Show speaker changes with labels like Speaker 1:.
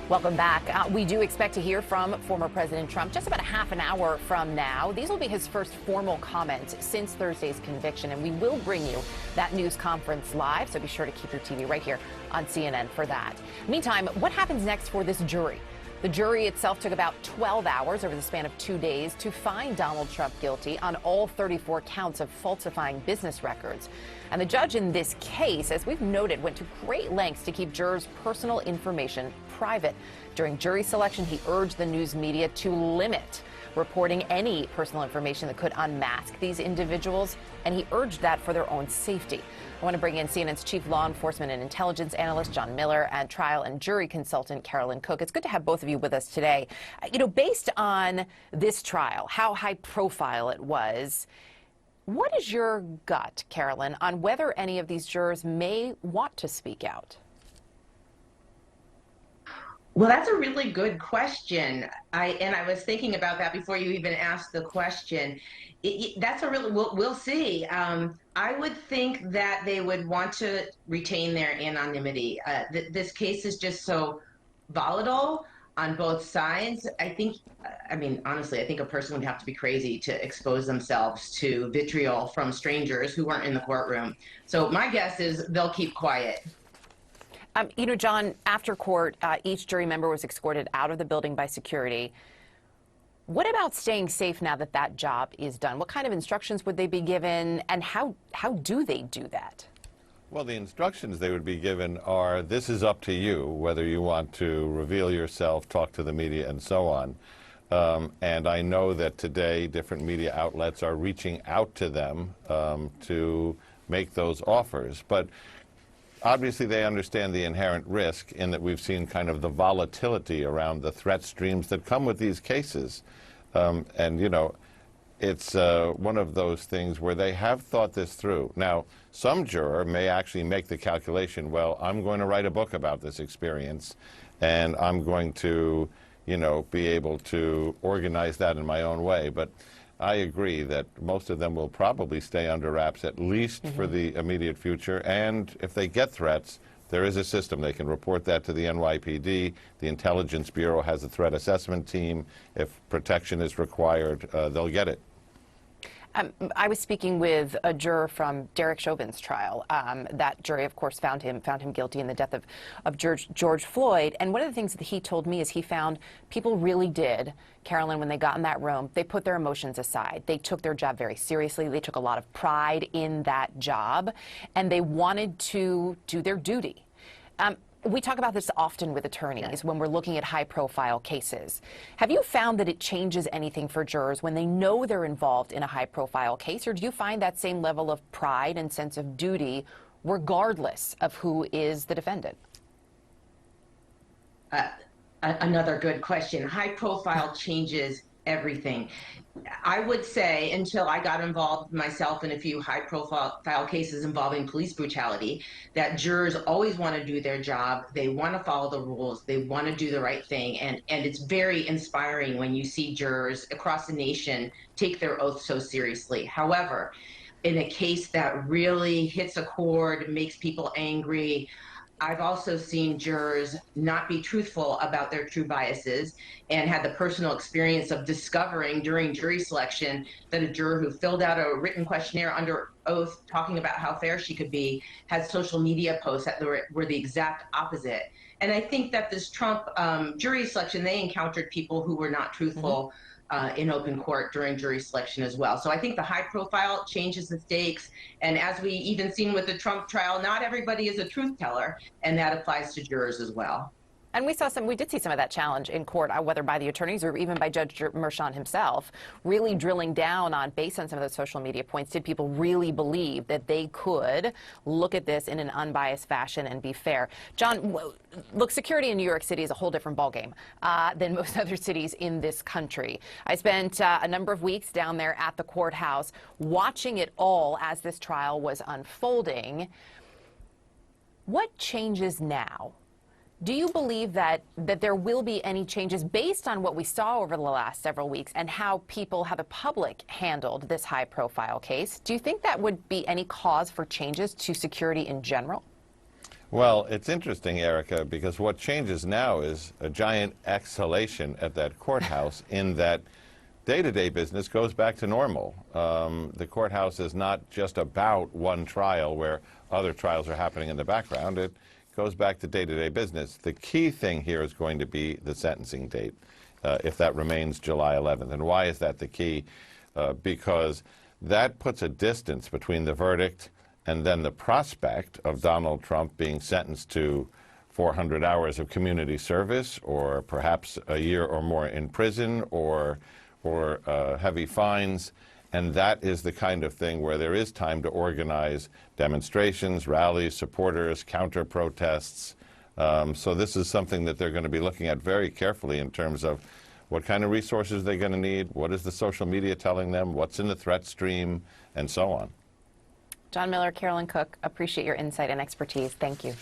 Speaker 1: Welcome back. We do expect to hear from former President Trump just about a half an hour from now. These will be his first formal comments since Thursday's conviction, and we will bring you that news conference live, so be sure to keep your TV right here on CNN for that. Meantime, what happens next for this jury? The jury itself took about 12 hours over the span of 2 days to find Donald Trump guilty on all 34 counts of falsifying business records. And the judge in this case, as we've noted, went to great lengths to keep jurors' personal information private. During jury selection, he urged the news media to limit reporting any personal information that could unmask these individuals, and he urged that for their own safety. I want to bring in CNN's chief law enforcement and intelligence analyst, John Miller, and trial and jury consultant, Carolyn Koch. It's good to have both of you with us today. Based on this trial, how high profile it was, what is your gut, Carolyn, on whether any of these jurors may want to speak out?
Speaker 2: Well, that's a really good question. I was thinking about that before you even asked the question. We'll see. I would think that they would want to retain their anonymity. This case is just so volatile on both sides. Honestly, I think a person would have to be crazy to expose themselves to vitriol from strangers who weren't in the courtroom. So my guess is they'll keep quiet.
Speaker 1: John, after court, each jury member was escorted out of the building by security. What about staying safe now that that job is done? What kind of instructions would they be given, and how do they do that?
Speaker 3: Well, the instructions they would be given are, this is up to you, whether you want to reveal yourself, talk to the media, and so on. And I know that today different media outlets are reaching out to them to make those offers. But obviously, they understand the inherent risk in that we've seen kind of the volatility around the threat streams that come with these cases. It's one of those things where they have thought this through. Now, some juror may actually make the calculation, well, I'm going to write a book about this experience, and I'm going to, be able to organize that in my own way. But I agree that most of them will probably stay under wraps, at least for the immediate future. And if they get threats, there is a system. They can report that to the NYPD. The Intelligence Bureau has a threat assessment team. If protection is required, they'll get it.
Speaker 1: I was speaking with a juror from Derek Chauvin's trial. That jury, of course, found him guilty in the death of George Floyd. And one of the things that he told me is he found people really did, Carolyn, when they got in that room, they put their emotions aside. They took their job very seriously. They took a lot of pride in that job, and they wanted to do their duty. We talk about this often with attorneys when we're looking at high-profile cases. Have you found that it changes anything for jurors when they know they're involved in a high-profile case, or do you find that same level of pride and sense of duty regardless of who is the defendant?
Speaker 2: Another good question. High-profile changes everything. I would say, until I got involved myself in a few high-profile cases involving police brutality, that jurors always want to do their job. They want to follow the rules. They want to do the right thing. And it's very inspiring when you see jurors across the nation take their oath so seriously. However, in a case that really hits a chord, makes people angry, I've also seen jurors not be truthful about their true biases, and had the personal experience of discovering during jury selection that a juror who filled out a written questionnaire under oath talking about how fair she could be had social media posts that were the exact opposite. And I think that this Trump jury selection, they encountered people who were not truthful in open court during jury selection as well. So I think the high profile changes the stakes. And as we even seen with the Trump trial, not everybody is a truth teller, and that applies to jurors as well.
Speaker 1: And we did see some of that challenge in court, whether by the attorneys or even by Judge Merchan himself, really drilling down on, based on some of those social media points, did people really believe that they could look at this in an unbiased fashion and be fair? John, look, security in New York City is a whole different ballgame than most other cities in this country. I spent a number of weeks down there at the courthouse watching it all as this trial was unfolding. What changes now? Do you believe that there will be any changes based on what we saw over the last several weeks and how the public handled this high-profile case? Do you think that would be any cause for changes to security in general?
Speaker 3: Well, it's interesting, Erica, because what changes now is a giant exhalation at that courthouse in that day-to-day business goes back to normal. The courthouse is not just about one trial where other trials are happening in the background. It goes back to day-to-day business. The key thing here is going to be the sentencing date, if that remains July 11th. And why is that the key? Because that puts a distance between the verdict and then the prospect of Donald Trump being sentenced to 400 hours of community service, or perhaps a year or more in prison, or heavy fines. And that is the kind of thing where there is time to organize demonstrations, rallies, supporters, counter-protests. So this is something that they're going to be looking at very carefully in terms of what kind of resources they're going to need, what is the social media telling them, what's in the threat stream, and so on.
Speaker 1: John Miller, Carolyn Koch, appreciate your insight and expertise. Thank you.